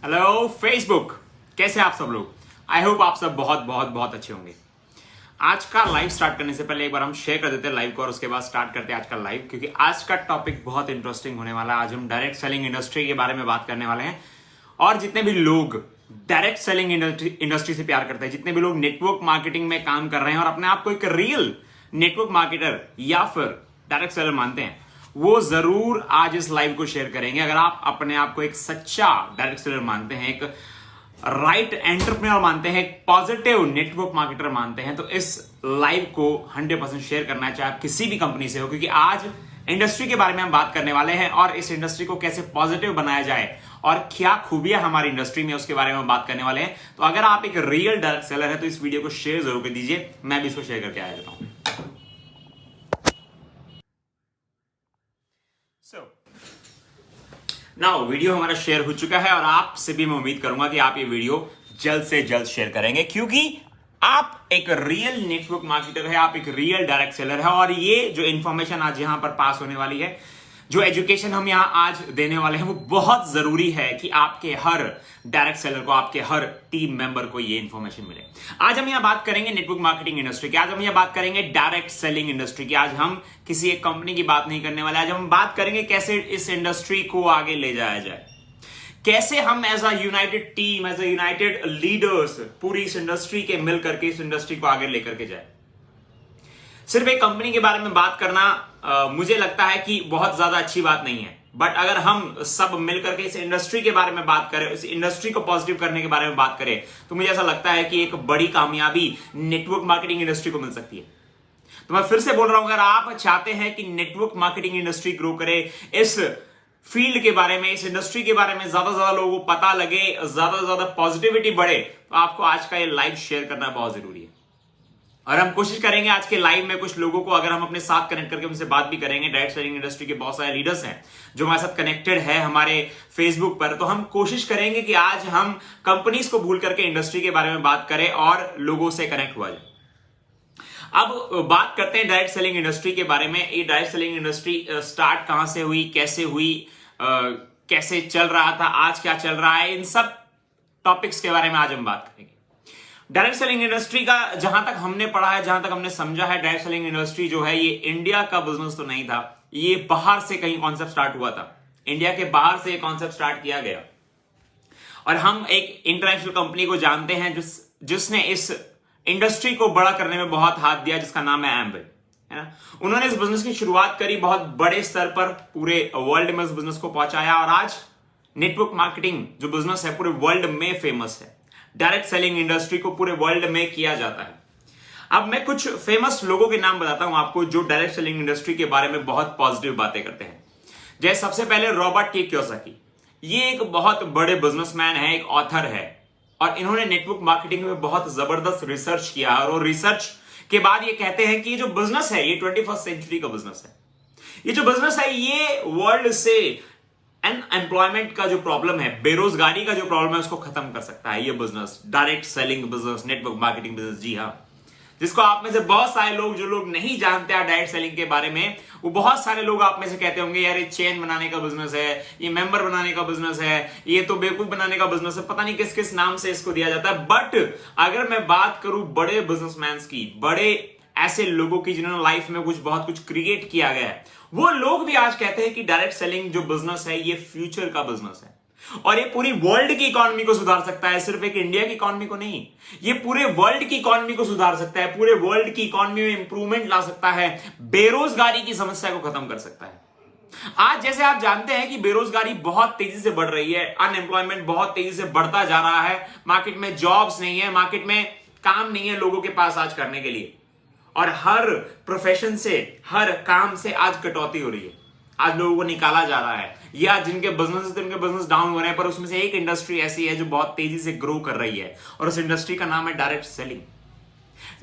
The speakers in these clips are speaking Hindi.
हेलो फेसबुक, कैसे आप सब लोग। आई होप आप सब बहुत बहुत बहुत अच्छे होंगे। आज का लाइव स्टार्ट करने से पहले एक बार हम शेयर कर देते हैं लाइव को और उसके बाद स्टार्ट करते हैं आज का लाइव, क्योंकि आज का टॉपिक बहुत इंटरेस्टिंग होने वाला है। आज हम डायरेक्ट सेलिंग इंडस्ट्री के बारे में बात करने वाले हैं और जितने भी लोग डायरेक्ट सेलिंग इंडस्ट्री से प्यार करते हैं, जितने भी लोग नेटवर्क मार्केटिंग में काम कर रहे हैं और अपने आप को एक रियल नेटवर्क मार्केटर या फिर डायरेक्ट सेलर मानते हैं, वो जरूर आज इस लाइव को शेयर करेंगे। अगर आप अपने आप को एक सच्चा डायरेक्ट सेलर मानते हैं, एक राइट एंटरप्रेन्योर मानते हैं, एक पॉजिटिव नेटवर्क मार्केटर मानते हैं, तो इस लाइव को 100% शेयर करना है, चाहे आप किसी भी कंपनी से हो, क्योंकि आज इंडस्ट्री के बारे में हम बात करने वाले हैं और इस इंडस्ट्री को कैसे पॉजिटिव बनाया जाए और क्या खूबियां हमारी इंडस्ट्री में उसके बारे में बात करने वाले हैं। तो अगर आप एक रियल डायरेक्ट सेलर है तो इस वीडियो को शेयर जरूर कर दीजिए। मैं भी इसको शेयर करके आया जाता हूं। नाउ वीडियो हमारा शेयर हो चुका है और आपसे भी मैं उम्मीद करूंगा कि आप ये वीडियो जल्द से जल्द शेयर करेंगे, क्योंकि आप एक रियल नेटवर्क मार्केटर है, आप एक रियल डायरेक्ट सेलर है और ये जो इंफॉर्मेशन आज यहां पर पास होने वाली है, जो एजुकेशन हम यहां आज देने वाले हैं, वो बहुत जरूरी है कि आपके हर डायरेक्ट सेलर को, आपके हर टीम मेंबर को ये इंफॉर्मेशन मिले। आज हम यहां बात करेंगे नेटवर्क मार्केटिंग इंडस्ट्री की, आज हम यहां बात करेंगे डायरेक्ट सेलिंग इंडस्ट्री की। आज हम किसी एक कंपनी की बात नहीं करने वाले, आज हम बात करेंगे कैसे इस इंडस्ट्री को आगे ले जाया जाए, कैसे हम as a united team, as a united leaders पूरी इस इंडस्ट्री के मिल करके इस इंडस्ट्री को आगे लेकर के जाए। सिर्फ एक कंपनी के बारे में बात करना मुझे लगता है कि बहुत ज्यादा अच्छी बात नहीं है, बट अगर हम सब मिलकर के इस इंडस्ट्री के बारे में बात करें, इस इंडस्ट्री को पॉजिटिव करने के बारे में बात करें, तो मुझे ऐसा लगता है कि एक बड़ी कामयाबी नेटवर्क मार्केटिंग इंडस्ट्री को मिल सकती है। तो मैं फिर से बोल रहा हूं, अगर आप चाहते हैं कि नेटवर्क मार्केटिंग इंडस्ट्री ग्रो करे, इस फील्ड के बारे में, इस इंडस्ट्री के बारे में ज्यादा से ज्यादा लोगों को पता लगे, ज्यादा से ज्यादा पॉजिटिविटी बढ़े, तो आपको आज का ये लाइव शेयर करना बहुत जरूरी है। और हम कोशिश करेंगे आज के लाइव में कुछ लोगों को अगर हम अपने साथ कनेक्ट करके उनसे बात भी करेंगे। डायरेक्ट सेलिंग इंडस्ट्री के बहुत सारे लीडर्स हैं जो हमारे साथ कनेक्टेड है हमारे फेसबुक पर, तो हम कोशिश करेंगे कि आज हम कंपनीज को भूल करके इंडस्ट्री के बारे में बात करें और लोगों से कनेक्ट हुआ जाए। अब बात करते हैं डायरेक्ट सेलिंग इंडस्ट्री के बारे में। ये डायरेक्ट सेलिंग इंडस्ट्री स्टार्ट कहां से हुई, कैसे हुई, कैसे चल रहा था, आज क्या चल रहा है, इन सब टॉपिक्स के बारे में आज हम बात करेंगे। डायरेक्ट सेलिंग इंडस्ट्री का जहां तक हमने पढ़ा है, जहां तक हमने समझा है, डायरेक्ट सेलिंग इंडस्ट्री जो है ये इंडिया का बिजनेस तो नहीं था, ये बाहर से कहीं कॉन्सेप्ट स्टार्ट हुआ था। इंडिया के बाहर से ये कॉन्सेप्ट स्टार्ट किया गया और हम एक इंटरनेशनल कंपनी को जानते हैं जिसने इस इंडस्ट्री को बड़ा करने में बहुत हाथ दिया, जिसका नाम है एम्वे, है ना। उन्होंने इस बिजनेस की शुरुआत करी, बहुत बड़े स्तर पर पूरे वर्ल्ड में इस बिजनेस को पहुंचाया और आज नेटवर्क मार्केटिंग जो बिजनेस है पूरे वर्ल्ड में फेमस है। डायरेक्ट सेलिंग इंडस्ट्री को पूरे वर्ल्ड में किया जाता है। अब मैं कुछ फेमस लोगों के नाम बताता हूं आपको जो डायरेक्ट सेलिंग इंडस्ट्री के बारे में बहुत पॉजिटिव बातें करते हैं। जैसे सबसे पहले रॉबर्ट टी कियोसाकी, ये एक बहुत बड़े बिजनेसमैन है, एक ऑथर है और इन्होंने नेटवर्क मार्केटिंग में बहुत जबरदस्त रिसर्च किया और वो रिसर्च के बाद ये कहते हैं कि ये जो बिजनेस है ये 21st सेंचुरी का बिजनेस है। ये जो बिजनेस है ये वर्ल्ड से अनएम्प्लॉयमेंट का जो प्रॉब्लम है, बेरोजगारी का जो प्रॉब्लम है, उसको खत्म कर सकता है ये business, direct selling business, network marketing business. जी हाँ, जिसको आप में से बहुत सारे लोग, जो लोग नहीं जानते हैं डायरेक्ट सेलिंग के बारे में, वो बहुत सारे लोग आप में से कहते होंगे यार ये चेन बनाने का बिजनेस है, ये मेंबर बनाने का बिजनेस है, ये तो बेवकूफ बनाने का बिजनेस है, पता नहीं किस किस नाम से इसको दिया जाता है। बट अगर मैं बात करूं बड़े बिजनेसमैन की, बड़े ऐसे लोगों की जिन्होंने लाइफ में बहुत कुछ क्रिएट किया गया है, वो लोग भी आज कहते हैं कि डायरेक्ट सेलिंग जो बिजनेस है ये फ्यूचर का बिजनेस है और ये पूरी वर्ल्ड की इकोनॉमी को सुधार सकता है। सिर्फ एक इंडिया की इकोनॉमी को नहीं, ये पूरे वर्ल्ड की इकोनॉमी को सुधार सकता है, पूरे वर्ल्ड की इकोनॉमी में इंप्रूवमेंट ला सकता है, बेरोजगारी की समस्या को खत्म कर सकता है। आज जैसे आप जानते हैं कि बेरोजगारी बहुत तेजी से बढ़ रही है, अनएम्प्लॉयमेंट बहुत तेजी से बढ़ता जा रहा है, मार्केट में जॉब्स नहीं है, मार्केट में काम नहीं है लोगों के पास आज करने के लिए, और हर प्रोफेशन से, हर काम से आज कटौती हो रही है, आज लोगों को निकाला जा रहा है, या जिनके बिजनेस डाउन हो रहे हैं, पर उसमें से एक इंडस्ट्री ऐसी है जो बहुत तेजी से ग्रो कर रही है और उस इंडस्ट्री का नाम है direct selling.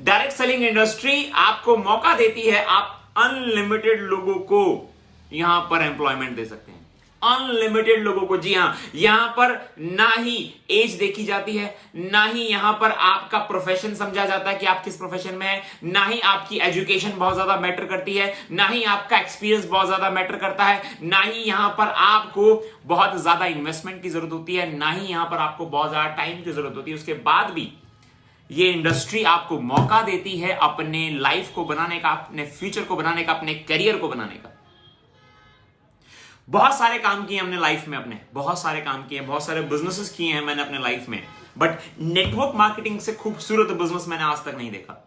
Direct selling industry आपको मौका देती है, आप अनलिमिटेड लोगों को यहां पर एम्प्लॉयमेंट दे सकते हैं, अनलिमिटेड लोगों को। जी हां, यहां पर ना ही एज देखी जाती है, ना ही यहां पर आपका प्रोफेशन समझा जाता है कि आप किस प्रोफेशन में है, ना ही आपकी एजुकेशन बहुत ज्यादा मैटर करती है, ना ही आपका एक्सपीरियंस बहुत ज्यादा मैटर करता है, ना ही यहां पर आपको बहुत ज्यादा इन्वेस्टमेंट की जरूरत होती है, ना ही यहां पर आपको बहुत ज्यादा टाइम की जरूरत होती है। उसके बाद भी ये इंडस्ट्री आपको मौका देती है अपने लाइफ को बनाने का, अपने फ्यूचर को बनाने का, अपने करियर को बनाने का। बहुत सारे काम किए हमने लाइफ में, अपने बहुत सारे काम किए, बहुत सारे बिजनेसेस किए हैं मैंने अपने लाइफ में, बट नेटवर्क मार्केटिंग से खूबसूरत बिजनेस मैंने आज तक नहीं देखा।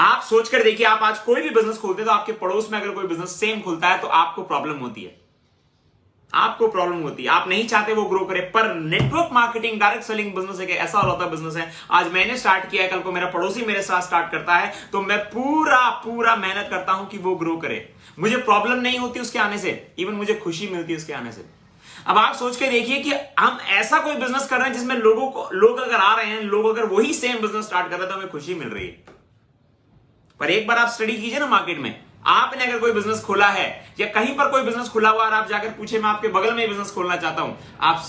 आप सोचकर देखिए, आप आज कोई भी बिजनेस खोलते हैं तो आपके पड़ोस में अगर कोई बिजनेस सेम खुलता है तो आपको प्रॉब्लम होती है, आपको प्रॉब्लम होती है, आप नहीं चाहते वो ग्रो करे। पर network marketing, direct selling business एक ऐसा होता है बिजनेस है, आज मैंने स्टार्ट किया है, कल को मेरा पड़ोसी मेरे साथ स्टार्ट करता है, तो मैं पूरा मेहनत करता हूं कि वो ग्रो करे। मुझे प्रॉब्लम नहीं होती उसके आने से, इवन मुझे खुशी मिलती है उसके आने से। अब आप सोच के देखिए कि हम ऐसा कोई बिजनेस कर रहे हैं जिसमें लोग अगर आ रहे हैं, लोग अगर वही सेम बिजनेस स्टार्ट कर रहे हैं तो हमें खुशी मिल रही है। पर एक बार आप स्टडी कीजिए ना मार्केट में, आपने अगर कोई बिजनेस खोला है या कहीं पर कोई बिजनेस खुला हुआ और आप जाकर पूछे मैं आपके बगल में बिजनेस खोलना चाहता हूं, आप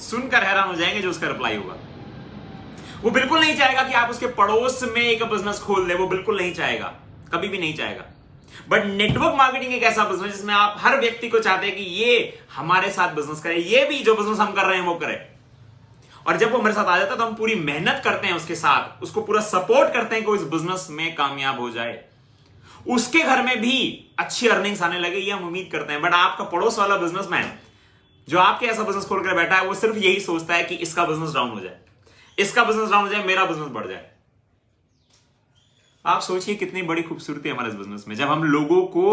सुनकर हैरान हो जाएंगे जो उसका रिप्लाई होगा। वो बिल्कुल नहीं चाहेगा कि आप उसके पड़ोस में एक बिजनेस खोल दे, वो बिल्कुल नहीं चाहेगा, कभी भी नहीं चाहेगा। बट नेटवर्क मार्केटिंग एक ऐसा बिजनेस जिसमें आप हर व्यक्ति को चाहते हैं कि ये हमारे साथ बिजनेस करे, ये भी जो बिजनेस हम कर रहे हैं वो करे। और जब वो हमारे साथ आ जाता है तो हम पूरी मेहनत करते हैं उसके साथ, उसको पूरा सपोर्ट करते हैं कि वो इस बिजनेस में कामयाब हो जाए, उसके घर में भी अच्छी अर्निंग्स आने लगे, ये हम उम्मीद करते हैं। बट आपका पड़ोस वाला बिजनेसमैन जो आपके ऐसा बिजनेस खोलकर बैठा है, वो सिर्फ यही सोचता है कि इसका बिजनेस डाउन हो जाए, इसका बिजनेस डाउन हो जाए, मेरा बिजनेस बढ़ जाए। आप सोचिए कितनी बड़ी खूबसूरती है हमारे इस बिजनेस में, जब हम लोगों को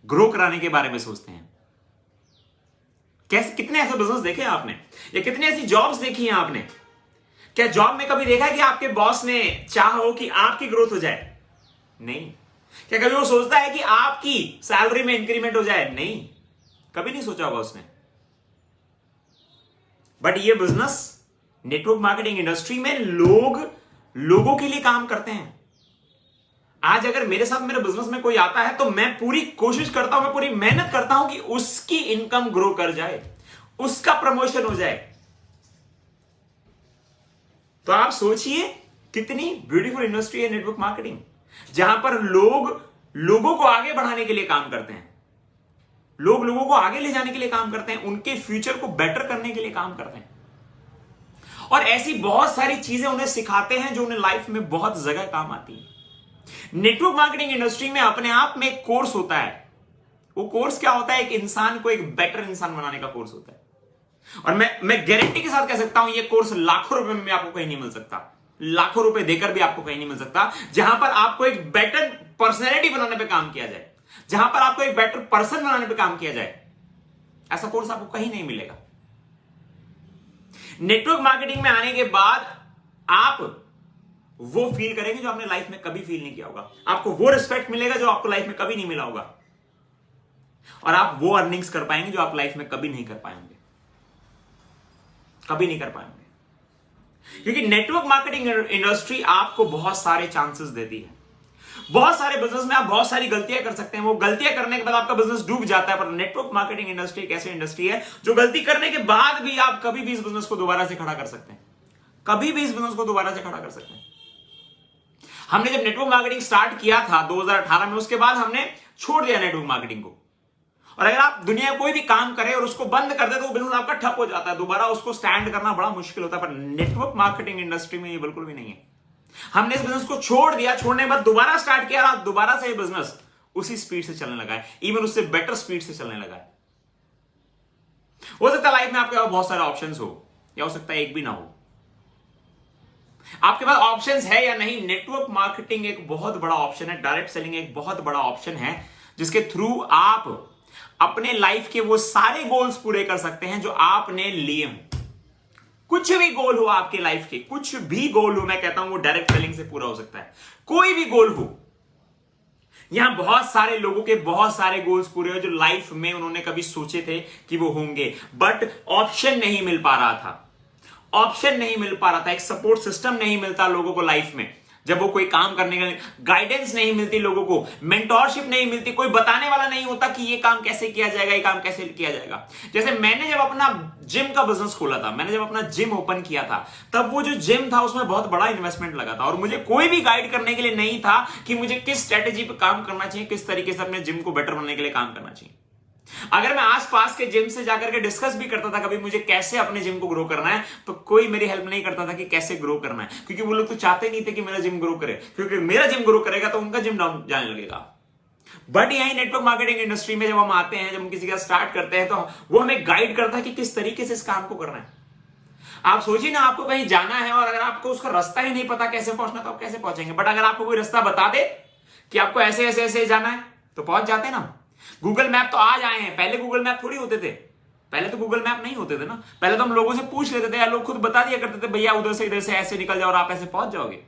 ग्रो कराने के बारे में सोचते हैं। कैसे, कितने ऐसे बिजनेस देखे हैं आपने, या कितनी ऐसी जॉब्स देखी हैं आपने? क्या जॉब में कभी देखा है कि आपके बॉस ने चाहा हो कि आपकी ग्रोथ हो जाए? नहीं। क्या कभी वो सोचता है कि आपकी सैलरी में इंक्रीमेंट हो जाए? नहीं, कभी नहीं सोचा होगा उसने। बट ये बिजनेस, नेटवर्क मार्केटिंग इंडस्ट्री में लोगों के लिए काम करते हैं। आज अगर मेरे साथ मेरे बिजनेस में कोई आता है तो मैं पूरी कोशिश करता हूं, मैं पूरी मेहनत करता हूं कि उसकी इनकम ग्रो कर जाए, उसका प्रमोशन हो जाए। तो आप सोचिए कितनी ब्यूटीफुल इंडस्ट्री है नेटवर्क मार्केटिंग, जहां पर लोगों को आगे बढ़ाने के लिए काम करते हैं, लोगों को आगे ले जाने के लिए काम करते हैं, उनके फ्यूचर को बेटर करने के लिए काम करते हैं, और ऐसी बहुत सारी चीजें उन्हें सिखाते हैं जो उन्हें लाइफ में बहुत जगह काम आती है। नेटवर्क मार्केटिंग इंडस्ट्री में अपने आप में एक कोर्स होता है। वो कोर्स क्या होता है? एक इंसान को एक बेटर इंसान बनाने का कोर्स होता है। और मैं गारंटी के साथ कह सकता हूं, ये कोर्स लाखों रुपए में आपको कहीं नहीं मिल सकता, लाखों रुपए देकर भी आपको कहीं नहीं मिल सकता, जहां पर आपको एक बेटर पर्सनैलिटी बनाने पे काम किया जाए, जहां पर आपको एक बेटर पर्सन बनाने पे काम किया जाए। ऐसा कोर्स आपको कहीं नहीं मिलेगा। नेटवर्क मार्केटिंग में आने के बाद आप वो फील करेंगे जो आपने लाइफ में कभी फील नहीं किया होगा, आपको वो रिस्पेक्ट मिलेगा जो आपको लाइफ में कभी नहीं मिला होगा, और आप वो अर्निंग्स कर पाएंगे जो आप लाइफ में कभी नहीं कर पाएंगे, कभी नहीं कर पाएंगे। क्योंकि नेटवर्क मार्केटिंग इंडस्ट्री आपको बहुत सारे चांसेस देती है। बहुत सारे बिजनेस में आप बहुत सारी गलतियां कर सकते हैं, वो गलतियां करने के बाद आपका बिजनेस डूब जाता है। पर नेटवर्क मार्केटिंग इंडस्ट्री एक ऐसी इंडस्ट्री है जो गलती करने के बाद भी आप कभी भी इस बिजनेस को दोबारा से खड़ा कर सकते हैं, कभी भी इस बिजनेस को दोबारा से खड़ा कर सकते हैं। हमने जब नेटवर्क मार्केटिंग स्टार्ट किया था 2018 में, उसके बाद हमने छोड़ दिया नेटवर्क मार्केटिंग को। और अगर आप दुनिया में कोई भी काम करें और उसको बंद कर दे तो वो बिजनेस आपका ठप हो जाता है, दोबारा उसको स्टैंड करना बड़ा मुश्किल होता है। पर नेटवर्क मार्केटिंग इंडस्ट्री में ये बिल्कुल भी नहीं है। हमने इस बिजनेस को छोड़ दिया, छोड़ने के बाद दोबारा स्टार्ट किया, और दोबारा से ये बिजनेस उसी स्पीड से चलने लगा है, इवन उससे बेटर स्पीड से चलने लगा है। हो सकता है लाइफ में आपके पास बहुत सारे ऑप्शंस हो, या हो सकता है एक भी ना हो। आपके पास ऑप्शंस है या नहीं, नेटवर्क मार्केटिंग एक बहुत बड़ा ऑप्शन है, डायरेक्ट सेलिंग एक बहुत बड़ा ऑप्शन है, जिसके थ्रू आप अपने लाइफ के वो सारे गोल्स पूरे कर सकते हैं जो आपने लिए हों। कुछ भी गोल हो आपके लाइफ के, कुछ भी गोल हो, मैं कहता हूं वो डायरेक्ट सेलिंग से पूरा हो सकता है। कोई भी गोल हो, यहां बहुत सारे लोगों के बहुत सारे गोल्स पूरे हो जो लाइफ में उन्होंने कभी सोचे थे कि वो होंगे, बट ऑप्शन नहीं मिल पा रहा था, ऑप्शन नहीं मिल पा रहा था, एक सपोर्ट सिस्टम नहीं मिलता लोगों को लाइफ में जब वो कोई काम करने का गाइडेंस नहीं मिलती, लोगों को मेंटोरशिप नहीं मिलती, कोई बताने वाला नहीं होता कि ये काम कैसे किया जाएगा, ये काम कैसे किया जाएगा। जैसे मैंने जब अपना जिम का बिजनेस खोला था, मैंने जब अपना जिम ओपन किया था, तब वो जो जिम था उसमें बहुत बड़ा इन्वेस्टमेंट लगा था और मुझे कोई भी गाइड करने के लिए नहीं था कि मुझे किस स्ट्रेटेजी पे काम करना चाहिए, किस तरीके से अपने जिम को बेटर बनाने के लिए काम करना चाहिए। अगर मैं आसपास के जिम से जाकर के डिस्कस भी करता था कभी मुझे कैसे अपने जिम को ग्रो करना है, तो कोई मेरी हेल्प नहीं करता था कि कैसे ग्रो करना है, क्योंकि वो लोग तो चाहते नहीं थे कि मेरा जिम ग्रो करे, क्योंकि मेरा जिम ग्रो करेगा तो उनका जिम डाउन जाने लगेगा। बट यही नेटवर्क मार्केटिंग इंडस्ट्री में जब हम आते हैं, जब हम किसी का स्टार्ट करते हैं, तो वो हमें गाइड करता है कि किस तरीके से इस काम को करना है। आप सोचिए ना, आपको कहीं जाना है और अगर आपको उसका रास्ता ही नहीं पता कैसे पहुंचना, तो आप कैसे पहुंचेंगे। बट अगर आपको कोई रास्ता बता दे कि आपको ऐसे ऐसे ऐसे जाना है, तो पहुंच जाते हैं ना। गूगल मैप तो आज आए हैं, पहले गूगल मैप थोड़ी होते थे, पहले तो गूगल मैप नहीं होते थे ना। पहले तो हम लोगों से पूछ लेते थे या लोग खुद बता दिया करते थे, भैया उधर से इधर से ऐसे निकल जाओ और आप ऐसे पहुंच जाओगे।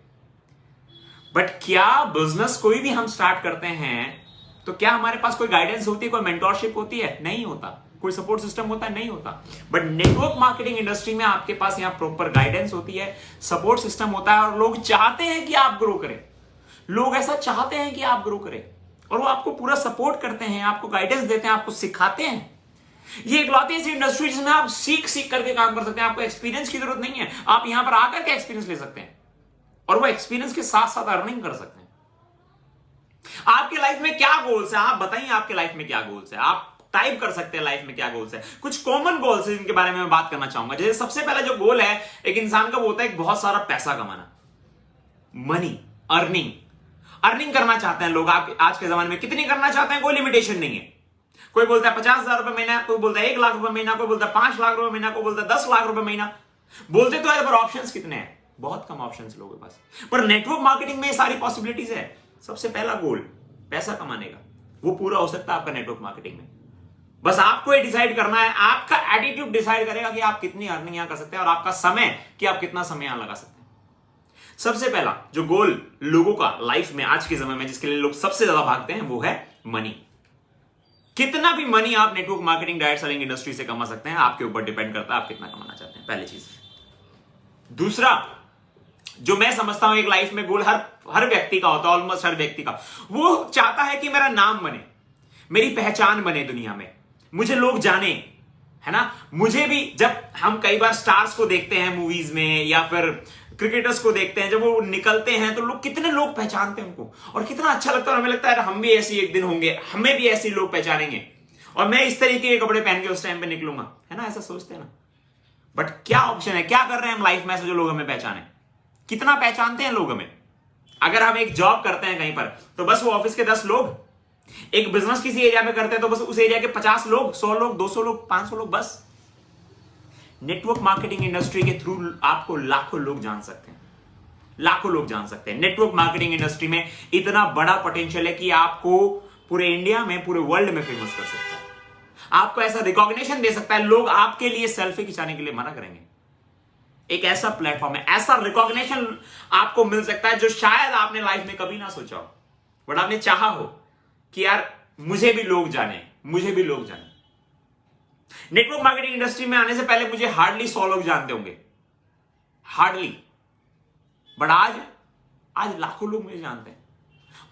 बट क्या बिजनेस कोई भी हम स्टार्ट करते हैं तो क्या हमारे पास कोई गाइडेंस होती है, कोई मेंटोरशिप होती है? नहीं होता। कोई सपोर्ट सिस्टम होता है? नहीं होता। बट नेटवर्क मार्केटिंग इंडस्ट्री में आपके पास यहां प्रॉपर गाइडेंस होती है, सपोर्ट सिस्टम होता है और लोग चाहते हैं कि आप ग्रो करें। लोग ऐसा चाहते हैं कि आप ग्रो करें और वो आपको पूरा सपोर्ट करते हैं, आपको गाइडेंस देते हैं, आपको सिखाते हैं। ये इकलौती ऐसी इंडस्ट्री जिसमें आप सीख सीख करके काम कर सकते हैं। आपको एक्सपीरियंस की जरूरत नहीं है, आप यहां पर आकर के एक्सपीरियंस ले सकते हैं और वो एक्सपीरियंस के साथ साथ अर्निंग कर सकते हैं। आपके लाइफ में क्या गोल्स है, आप बताइए आपके लाइफ में क्या गोल्स है। आप टाइप कर सकते हैं लाइफ में क्या गोल्स है। कुछ कॉमन गोल्स है जिनके बारे में मैं बात करना चाहूंगा। जैसे सबसे पहला जो गोल है एक इंसान का, वो होता है बहुत सारा पैसा कमाना, मनी, अर्निंग करना चाहते हैं लोग। आप आज के जमाने में कितनी करना चाहते हैं, कोई लिमिटेशन नहीं है। कोई बोलता है 50,000 रुपए महीना, कोई बोलता है 1 लाख रुपए महीना, कोई बोलता है 5 लाख रुपए महीना, कोई बोलता है 10 लाख रुपए महीना। बोलते तो है, पर ऑप्शंस कितने हैं? बहुत कम ऑप्शंस लोगों के पास। पर नेटवर्क मार्केटिंग में ये सारी पॉसिबिलिटीज है। सबसे पहला गोल पैसा कमाने का, वो पूरा हो सकता है आपका नेटवर्क मार्केटिंग में। बस आपको ये डिसाइड करना है, आपका एटीट्यूड डिसाइड करेगा कि आप कितनी अर्निंग यहां कर सकते हैं और आपका समय कि आप कितना समय यहां लगा सकते हैं। सबसे पहला जो गोल लोगों का लाइफ में आज के समय में जिसके लिए लोग सबसे ज्यादा भागते हैं, वो है मनी। कितना भी मनी आप network marketing, direct selling industry से कमा सकते हैं, आपके ऊपर डिपेंड करता है आप कितना कमाना चाहते हैं, पहली चीज। दूसरा जो मैं समझता हूं एक लाइफ में गोल हर व्यक्ति का होता है, ऑलमोस्ट हर व्यक्ति का, वो चाहता है कि मेरा नाम बने, मेरी पहचान बने दुनिया में, मुझे लोग जाने, है ना। मुझे भी, जब हम कई बार स्टार्स को देखते हैं मूवीज में या फिर क्रिकेटर्स को देखते हैं, जब वो निकलते हैं तो लोग, कितने लोग पहचानते हैं उनको और कितना अच्छा लगता है। हमें लगता है हम भी ऐसे एक दिन होंगे, हमें भी ऐसे लोग पहचानेंगे और मैं इस तरीके के कपड़े पहन के उस टाइम पे निकलूंगा, है ना, ऐसा सोचते हैं ना। बट क्या ऑप्शन है, क्या कर रहे हैं हम लाइफ में ऐसे जो लोग हमें पहचाने? कितना पहचानते हैं लोग हमें? अगर हम एक जॉब करते हैं कहीं पर, तो बस वो ऑफिस के 10 लोग, एक बिजनेस किसी एरिया में करते हैं तो बस उस एरिया के 50 लोग, 100 लोग, 200 लोग, 500 लोग, बस। नेटवर्क मार्केटिंग इंडस्ट्री के थ्रू आपको लाखों लोग जान सकते हैं, लाखों लोग जान सकते हैं। नेटवर्क मार्केटिंग इंडस्ट्री में इतना बड़ा पोटेंशियल है कि आपको पूरे इंडिया में, पूरे वर्ल्ड में फेमस कर सकता है। आपको ऐसा रिकॉग्निशन दे सकता है, लोग आपके लिए सेल्फी खिंचाने के लिए मना करेंगे। एक ऐसा प्लेटफॉर्म है, ऐसा रिकॉग्निशन आपको मिल सकता है जो शायद आपने लाइफ में कभी ना सोचा हो, बट आपने चाहा हो कि यार मुझे भी लोग जाने, मुझे भी लोग जाने। नेटवर्क मार्केटिंग इंडस्ट्री में आने से पहले मुझे हार्डली 100 लोग जानते होंगे, हार्डली। बट आज लाखों लोग मुझे जानते हैं।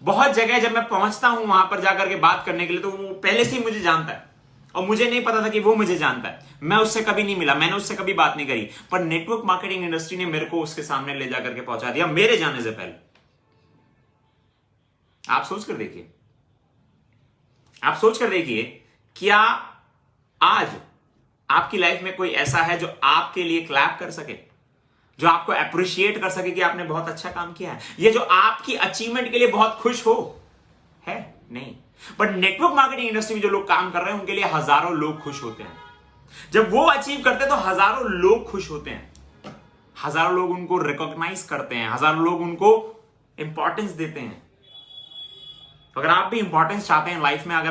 बहुत जगह जब मैं पहुंचता हूं वहां पर जाकर के बात करने के लिए, तो वो पहले से ही मुझे जानता है और मुझे नहीं पता था कि वो मुझे जानता है। मैं उससे कभी नहीं मिला, मैंने उससे कभी बात नहीं करी, पर नेटवर्क मार्केटिंग इंडस्ट्री ने मेरे को उसके सामने ले जाकर के पहुंचा दिया मेरे जाने से पहले। आप सोच कर देखिए, आप सोच कर देखिए, क्या आज आपकी लाइफ में कोई ऐसा है जो आपके लिए क्लैप कर सके, जो आपको अप्रिशिएट कर सके कि आपने बहुत अच्छा काम किया है, ये जो आपकी अचीवमेंट के लिए बहुत खुश हो? है नहीं। बट नेटवर्क मार्केटिंग इंडस्ट्री में जो लोग काम कर रहे हैं उनके लिए हजारों लोग खुश होते हैं। जब वो अचीव करते हैं तो हजारों लोग खुश होते हैं, हजारों लोग उनको रिकॉग्नाइज करते हैं, हजारों लोग उनको इंपॉर्टेंस देते हैं। अगर आप भी इंपॉर्टेंस चाहते हैं लाइफ में, अगर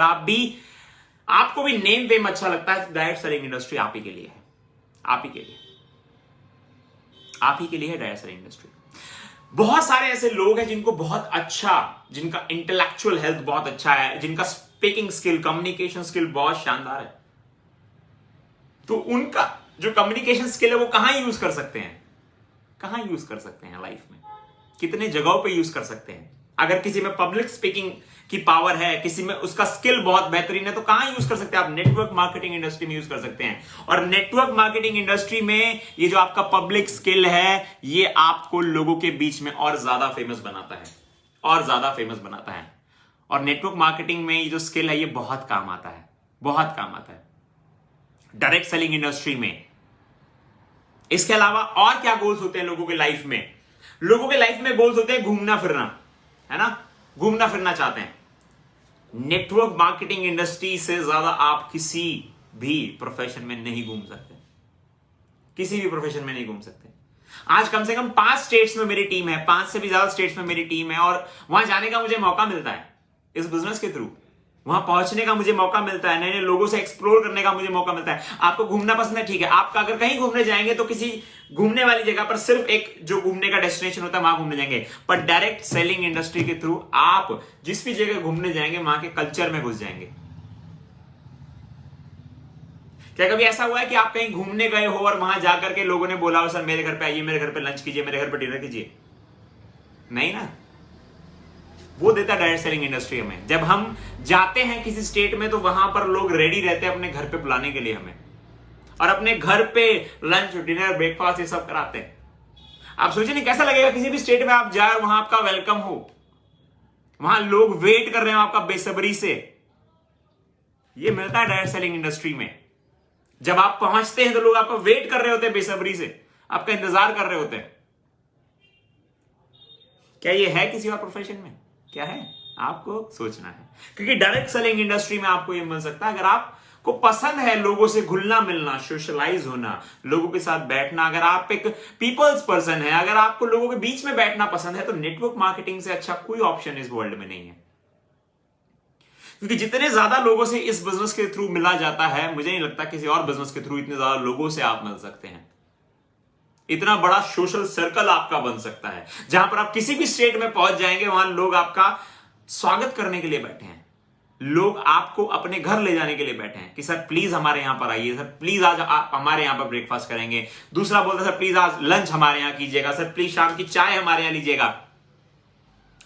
आपको भी नेम वेम अच्छा लगता है, डायरेक्ट सेलिंग इंडस्ट्री आप ही के लिए है, आप ही के लिए, आप ही के लिए है डायरेक्ट सेलिंग इंडस्ट्री। बहुत सारे ऐसे लोग हैं जिनको बहुत अच्छा, जिनका इंटेलेक्चुअल हेल्थ बहुत अच्छा है, जिनका स्पीकिंग स्किल, कम्युनिकेशन स्किल बहुत शानदार है, तो उनका जो कम्युनिकेशन स्किल है वो कहां यूज कर सकते हैं, कहां यूज कर सकते हैं लाइफ में? कितने जगहों पे यूज कर सकते हैं। अगर किसी में पब्लिक स्पीकिंग की पावर है, किसी में उसका स्किल बहुत बेहतरीन है, तो कहां यूज कर सकते हैं आप? नेटवर्क मार्केटिंग इंडस्ट्री में यूज कर सकते हैं। और नेटवर्क मार्केटिंग इंडस्ट्री में ये जो आपका पब्लिक स्किल है, ये आपको लोगों के बीच में और ज्यादा फेमस बनाता है, और ज्यादा फेमस बनाता है। और नेटवर्क मार्केटिंग में ये जो स्किल है, ये बहुत काम आता है, बहुत काम आता है डायरेक्ट सेलिंग इंडस्ट्री में। इसके अलावा और क्या गोल्स होते हैं लोगों के लाइफ में? लोगों के लाइफ में गोल्स होते हैं घूमना फिरना, है ना, घूमना फिरना चाहते हैं। नेटवर्क मार्केटिंग इंडस्ट्री से ज्यादा आप किसी भी प्रोफेशन में नहीं घूम सकते, किसी भी प्रोफेशन में नहीं घूम सकते। आज कम से कम 5 स्टेट्स में मेरी टीम है, 5 से भी ज्यादा स्टेट्स में मेरी टीम है, और वहां जाने का मुझे मौका मिलता है इस बिजनेस के थ्रू। वहां पहुंचने का मुझे मौका मिलता है, नए नए लोगों से एक्सप्लोर करने का मुझे मौका मिलता है। आपको घूमना पसंद है, ठीक है, आप अगर कहीं घूमने जाएंगे तो किसी घूमने वाली जगह पर सिर्फ एक जो घूमने का डेस्टिनेशन होता है वहां घूमने जाएंगे। पर डायरेक्ट सेलिंग इंडस्ट्री के थ्रू आप जिस भी जगह घूमने जाएंगे वहां के कल्चर में घुस जाएंगे। क्या कभी ऐसा हुआ है कि आप कहीं घूमने गए हो और वहां जाकर के लोगों ने बोला हो सर मेरे घर पे आइए, मेरे घर पे लंच कीजिए, मेरे घर पे डिनर कीजिए? नहीं ना। वो देता डायरेक्ट सेलिंग इंडस्ट्री हमें। जब हम जाते हैं किसी स्टेट में तो वहां पर लोग रेडी रहते हैं अपने घर पे बुलाने के लिए हमें, और अपने घर पे लंच डिनर ब्रेकफास्ट ये सब कराते हैं। आप सोचिए नहीं कैसा लगेगा किसी भी स्टेट में आप जाए और वहां आपका वेलकम हो, वहां लोग वेट कर रहे हो आपका बेसब्री से। ये मिलता है डायरेक्ट सेलिंग इंडस्ट्री में। जब आप पहुंचते हैं तो लोग आपका वेट कर रहे होते हैं बेसब्री से, आपका इंतजार कर रहे होते हैं। क्या ये है किसी और प्रोफेशन में? क्या है? आपको सोचना है, क्योंकि डायरेक्ट सेलिंग इंडस्ट्री में आपको ये मिल सकता है। अगर आपको पसंद है लोगों से घुलना मिलना, सोशलाइज होना, लोगों के साथ बैठना, अगर आप एक पीपल्स पर्सन है, अगर आपको लोगों के बीच में बैठना पसंद है, तो नेटवर्क मार्केटिंग से अच्छा कोई ऑप्शन इस वर्ल्ड में नहीं है। क्योंकि जितने ज्यादा लोगों से इस बिजनेस के थ्रू मिला जाता है, मुझे नहीं लगता किसी और बिजनेस के थ्रू इतने ज्यादा लोगों से आप मिल सकते हैं। इतना बड़ा सोशल सर्कल आपका बन सकता है, जहां पर आप किसी भी स्टेट में पहुंच जाएंगे वहां लोग आपका स्वागत करने के लिए बैठे हैं, लोग आपको अपने घर ले जाने के लिए बैठे हैं कि सर प्लीज हमारे यहां पर आइए, सर प्लीज आज आप हमारे यहां पर ब्रेकफास्ट करेंगे। दूसरा बोलता सर प्लीज आज लंच हमारे यहां कीजिएगा, सर प्लीज शाम की चाय हमारे यहां लीजिएगा।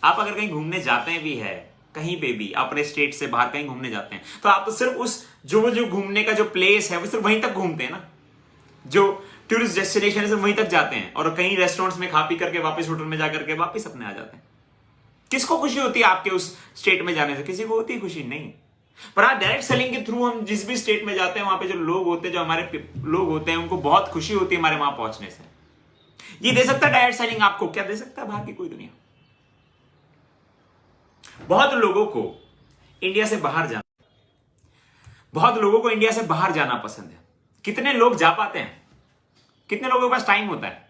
आप अगर कहीं घूमने जाते हैं भी है, कहीं पे भी अपने स्टेट से बाहर कहीं घूमने जाते हैं, तो आप तो सिर्फ उस जो घूमने का जो प्लेस है वो सिर्फ वहीं तक घूमते हैं ना, जो टूरिस्ट डेस्टिनेशन है वहीं तक जाते हैं, और कहीं रेस्टोरेंट्स में खा पी करके वापस होटल में जाकर के वापस अपने आ जाते हैं। किसको खुशी होती है आपके उस स्टेट में जाने से? किसी को होती खुशी नहीं। पर आज डायरेक्ट सेलिंग के थ्रू हम जिस भी स्टेट में जाते हैं वहां पे जो लोग होते हैं, जो हमारे लोग होते हैं, उनको बहुत खुशी होती है हमारे वहां पहुंचने से। ये दे सकता है डायरेक्ट सेलिंग आपको? क्या दे सकता है बाहर की कोई दुनिया? बहुत लोगों को इंडिया से बाहर जाना, बहुत लोगों को इंडिया से बाहर जाना पसंद है। कितने लोग जा पाते हैं? कितने लोगों के पास टाइम होता है?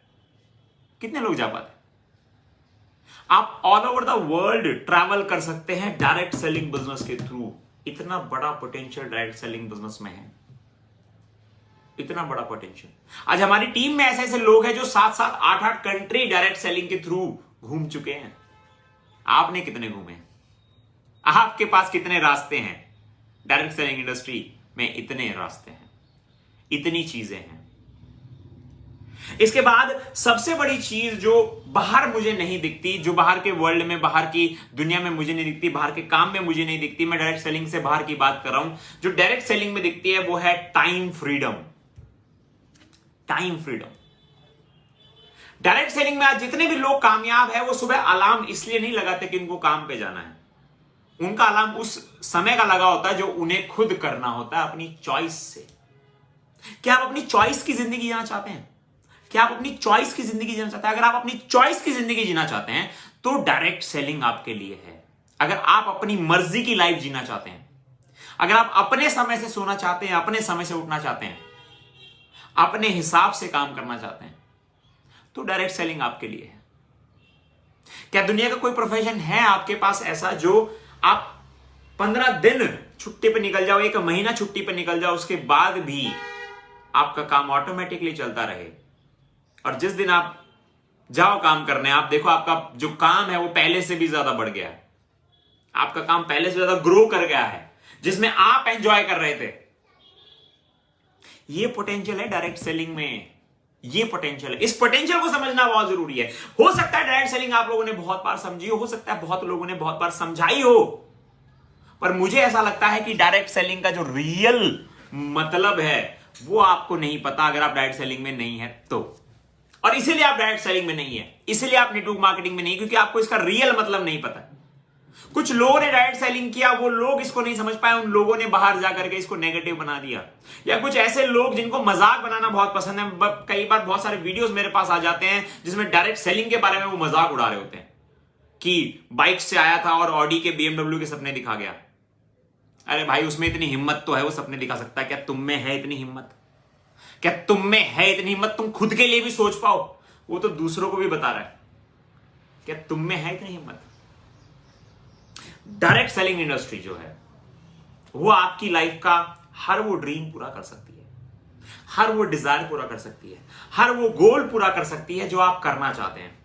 कितने लोग जा पाते हैं? आप all over the world travel कर सकते हैं डायरेक्ट सेलिंग बिजनेस के थ्रू। इतना बड़ा पोटेंशियल डायरेक्ट सेलिंग बिजनेस में है, इतना बड़ा पोटेंशियल। आज हमारी टीम में ऐसे ऐसे लोग हैं जो 7-7, 8-8 कंट्री डायरेक्ट सेलिंग के थ्रू घूम चुके हैं। आपने कितने घूमे? आपके पास कितने रास्ते हैं? डायरेक्ट सेलिंग इंडस्ट्री में इतने रास्ते हैं, इतनी चीजें हैं। इसके बाद सबसे बड़ी चीज जो बाहर मुझे नहीं दिखती, जो बाहर के वर्ल्ड में, बाहर की दुनिया में मुझे नहीं दिखती, बाहर के काम में मुझे नहीं दिखती, मैं डायरेक्ट सेलिंग से बाहर की बात कर रहा हूं, जो डायरेक्ट सेलिंग में दिखती है वो है time freedom. Time freedom. Direct selling में आज जितने भी लोग कामयाब है वो सुबह अलार्म इसलिए नहीं लगाते कि उनको काम पे जाना है। उनका अलार्म उस समय का लगा होता है जो उन्हें खुद करना होता है अपनी चॉइस से। क्या आप अपनी चॉइस की जिंदगी जीना चाहते हैं? क्या आप अपनी चॉइस की जिंदगी जीना चाहते हैं? अगर आप अपनी चॉइस की जिंदगी जीना चाहते हैं तो डायरेक्ट सेलिंग आपके लिए है। अगर आप अपनी मर्जी की लाइफ जीना चाहते हैं, अगर आप अपने समय से सोना चाहते हैं, अपने समय से उठना चाहते हैं, अपने हिसाब से काम करना चाहते हैं, तो डायरेक्ट सेलिंग आपके लिए है। क्या दुनिया का कोई प्रोफेशन है आपके पास ऐसा जो आप 15 दिन छुट्टी पे निकल जाओ, 1 महीना छुट्टी पे निकल जाओ, उसके बाद भी आपका काम ऑटोमेटिकली चलता रहे, और जिस दिन आप जाओ काम करने, आप देखो आपका जो काम है वो पहले से भी ज्यादा बढ़ गया है, आपका काम पहले से ज्यादा ग्रो कर गया है, जिसमें आप एंजॉय कर रहे थे। ये पोटेंशियल है डायरेक्ट सेलिंग में, ये पोटेंशियल है। इस पोटेंशियल को समझना बहुत जरूरी है। हो सकता है डायरेक्ट सेलिंग आप लोगों ने बहुत बार समझी हो सकता है बहुत लोगों ने बहुत बार समझाई हो, पर मुझे ऐसा लगता है कि डायरेक्ट सेलिंग का जो रियल मतलब है वो आपको नहीं पता अगर आप डायरेक्ट सेलिंग में नहीं है तो। और इसीलिए आप डायरेक्ट सेलिंग में नहीं है, इसीलिए आप नेटवर्क मार्केटिंग में नहीं, क्योंकि आपको इसका रियल मतलब नहीं पता। कुछ लोगों ने डायरेक्ट सेलिंग किया, वो लोग इसको नहीं समझ पाए, उन लोगों ने बाहर जाकर के इसको नेगेटिव बना दिया। या कुछ ऐसे लोग जिनको मजाक बनाना बहुत पसंद है, कई बार बहुत सारे वीडियोस मेरे पास आ जाते हैं जिसमें डायरेक्ट सेलिंग के बारे में वो मजाक उड़ा रहे होते हैं कि बाइक से आया था और ऑडी के BMW के सपने दिखा गया। अरे भाई, उसमें इतनी हिम्मत तो है, वो सपने दिखा सकता है। क्या तुम में है इतनी हिम्मत? क्या तुम में है इतनी हिम्मत तुम खुद के लिए भी सोच पाओ? वो तो दूसरों को भी बता रहा है। क्या तुम में है इतनी हिम्मत? डायरेक्ट सेलिंग इंडस्ट्री जो है वो आपकी लाइफ का हर वो ड्रीम पूरा कर सकती है, हर वो डिजायर पूरा कर सकती है, हर वो गोल पूरा कर सकती है जो आप करना चाहते हैं,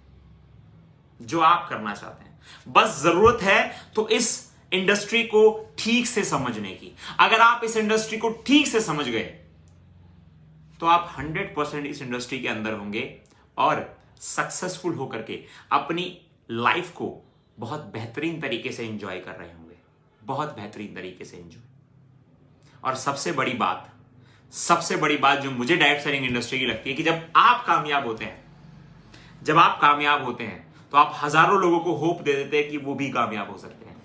जो आप करना चाहते हैं। बस जरूरत है तो इस इंडस्ट्री को ठीक से समझने की। अगर आप इस इंडस्ट्री को ठीक से समझ गए तो आप 100% इस इंडस्ट्री के अंदर होंगे और सक्सेसफुल होकर के अपनी लाइफ को बहुत बेहतरीन तरीके से एंजॉय कर रहे होंगे, बहुत बेहतरीन तरीके से एंजॉय। और सबसे बड़ी बात जो मुझे डायरेक्ट सेलिंग इंडस्ट्री की लगती है कि जब आप कामयाब होते हैं तो आप हजारों लोगों को होप दे देते हैं कि वो भी कामयाब हो सकते हैं।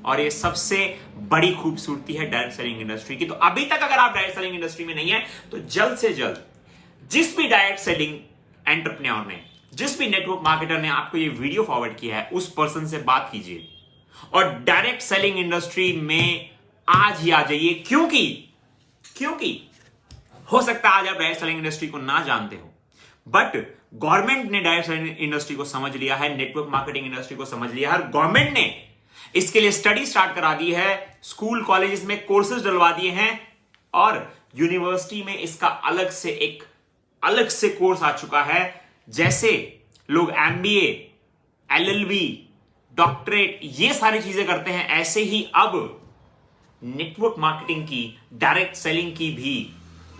और ये सबसे बड़ी खूबसूरती है डायरेक्ट सेलिंग इंडस्ट्री की। तो अभी तक अगर आप डायरेक्ट सेलिंग इंडस्ट्री में नहीं है तो जल्द से जल्द जिस भी डायरेक्ट सेलिंग एंटरप्रेन्योर ने, जिस भी नेटवर्क मार्केटर ने आपको ये वीडियो फॉरवर्ड किया है, उस पर्सन से बात कीजिए और डायरेक्ट सेलिंग इंडस्ट्री में आज ही आ जाइए। क्योंकि हो सकता है आज आप डायरेक्ट सेलिंग इंडस्ट्री को ना जानते हो, बट गवर्नमेंट ने डायरेक्ट सेलिंग इंडस्ट्री को समझ लिया है, नेटवर्क मार्केटिंग इंडस्ट्री को समझ लिया है और गवर्नमेंट ने इसके लिए स्टडी स्टार्ट करा दी है, स्कूल कॉलेजेस में कोर्सेज डलवा दिए हैं और यूनिवर्सिटी में इसका अलग से कोर्स आ चुका है। जैसे लोग MBA, LLB, डॉक्टरेट ये सारी चीजें करते हैं, ऐसे ही अब नेटवर्क मार्केटिंग की, डायरेक्ट सेलिंग की भी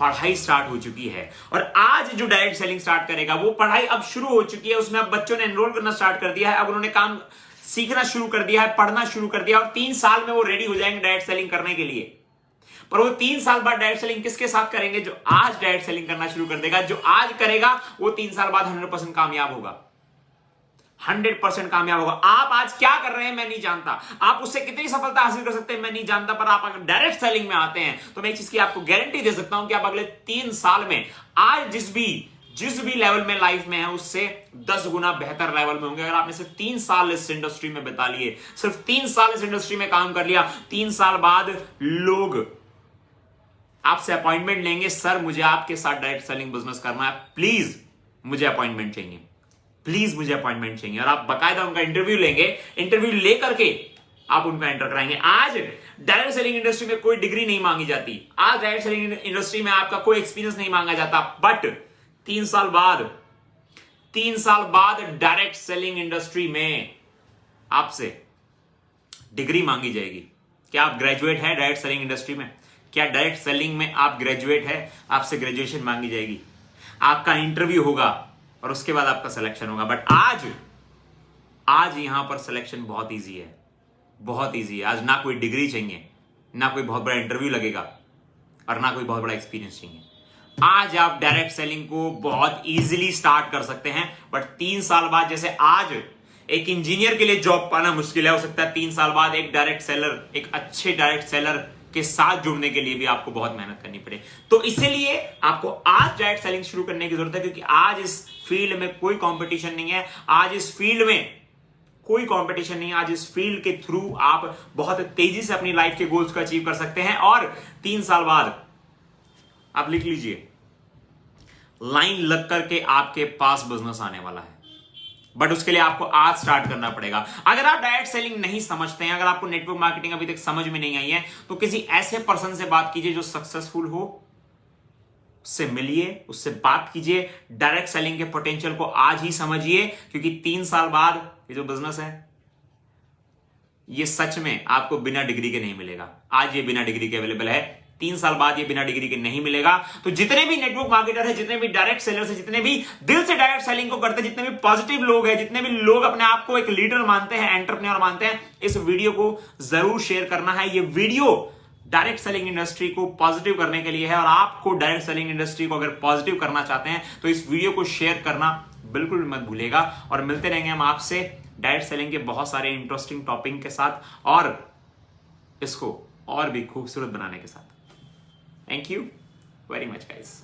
पढ़ाई स्टार्ट हो चुकी है। और आज जो डायरेक्ट सेलिंग स्टार्ट करेगा वो पढ़ाई अब शुरू हो चुकी है, उसमें अब बच्चों ने एनरोल करना स्टार्ट कर दिया है, अब उन्होंने काम सीखना शुरू कर दिया है, पढ़ना शुरू कर दिया और 3 साल में वो रेडी हो जाएंगे डायरेक्ट सेलिंग करने के लिए। पर वो 3 साल बाद डायरेक्ट सेलिंग किसके साथ करेंगे? जो आज डायरेक्ट सेलिंग करना शुरू कर देगा। जो आज करेगा वो 3 साल बाद 100% कामयाब होगा, 100% कामयाब होगा। आप आज क्या कर रहे हैं मैं नहीं जानता, आप उससे कितनी सफलता हासिल कर सकते हैं मैं नहीं जानता, पर आप अगर डायरेक्ट सेलिंग में आते हैं तो मैं एक चीज की आपको गारंटी दे सकता हूं कि आप अगले 3 साल में आज जिस भी लेवल में लाइफ में है उससे 10 गुना बेहतर लेवल में होंगे। अगर आपने सिर्फ 3 साल इस इंडस्ट्री में बिता लिए, सिर्फ 3 साल इस इंडस्ट्री में काम कर लिया, 3 साल बाद लोग आपसे अपॉइंटमेंट लेंगे, सर मुझे आपके साथ डायरेक्ट सेलिंग बिजनेस करना है, प्लीज मुझे अपॉइंटमेंट चाहिए, प्लीज मुझे अपॉइंटमेंट चाहिए। और आप बाकायदा उनका इंटरव्यू लेंगे, इंटरव्यू लेकर के आप उनका एंटर कराएंगे। आज डायरेक्ट सेलिंग इंडस्ट्री में कोई डिग्री नहीं मांगी जाती, आज डायरेक्ट सेलिंग इंडस्ट्री में आपका कोई एक्सपीरियंस नहीं मांगा जाता, बट 3 साल बाद डायरेक्ट सेलिंग इंडस्ट्री में आपसे डिग्री मांगी जाएगी। क्या आप ग्रेजुएट है डायरेक्ट सेलिंग इंडस्ट्री में? क्या डायरेक्ट सेलिंग में आप ग्रेजुएट है? आपसे ग्रेजुएशन मांगी जाएगी, आपका इंटरव्यू होगा और उसके बाद आपका सिलेक्शन होगा। बट आज यहां पर सिलेक्शन बहुत इजी है, बहुत इजी है। आज ना कोई डिग्री चाहिए, ना कोई बहुत बड़ा इंटरव्यू लगेगा और ना कोई बहुत बड़ा एक्सपीरियंस चाहिए। आज आप डायरेक्ट सेलिंग को बहुत इजीली स्टार्ट कर सकते हैं। बट 3 साल बाद, जैसे आज एक इंजीनियर के लिए जॉब पाना मुश्किल है, हो सकता है 3 साल बाद एक डायरेक्ट सेलर, एक अच्छे डायरेक्ट सेलर के साथ जुड़ने के लिए भी आपको बहुत मेहनत करनी पड़े। तो इसीलिए आपको आज डायरेक्ट सेलिंग शुरू करने की जरूरत है, क्योंकि आज इस फील्ड में कोई कंपटीशन नहीं है, आज इस फील्ड में कोई कंपटीशन नहीं है। आज इस फील्ड के थ्रू आप बहुत तेजी से अपनी लाइफ के गोल्स को अचीव कर सकते हैं। और 3 साल बाद आप लिख लीजिए, लाइन लग करके आपके पास बिजनेस आने वाला है, बट उसके लिए आपको आज स्टार्ट करना पड़ेगा। अगर आप डायरेक्ट सेलिंग नहीं समझते हैं, अगर आपको नेटवर्क मार्केटिंग अभी तक समझ में नहीं आई है, तो किसी ऐसे पर्सन से बात कीजिए जो सक्सेसफुल हो, उससे मिलिए, उससे बात कीजिए, डायरेक्ट सेलिंग के पोटेंशियल को आज ही समझिए, क्योंकि 3 साल बाद ये जो बिजनेस है ये सच में आपको बिना डिग्री के नहीं मिलेगा। आज ये बिना डिग्री के अवेलेबल है, 3 साल बाद ये बिना डिग्री के नहीं मिलेगा। तो जितने भी नेटवर्क मार्केटर है, जितने भी डायरेक्ट सेलर्स है, जितने भी दिल से डायरेक्ट सेलिंग को करते हैं, जितने भी पॉजिटिव लोग हैं, जितने भी लोग अपने आप को एक लीडर मानते हैं, एंटरप्रेन्योर मानते हैं, इस वीडियो को जरूर शेयर करना है। ये वीडियो डायरेक्ट सेलिंग इंडस्ट्री को पॉजिटिव करने के लिए है और आपको डायरेक्ट सेलिंग इंडस्ट्री को अगर पॉजिटिव करना चाहते हैं तो इस वीडियो को शेयर करना बिल्कुल मत भूलिएगा। और मिलते रहेंगे हम आपसे डायरेक्ट सेलिंग के बहुत सारे इंटरेस्टिंग टॉपिक के साथ और इसको और भी खूबसूरत बनाने के साथ। Thank you very much guys.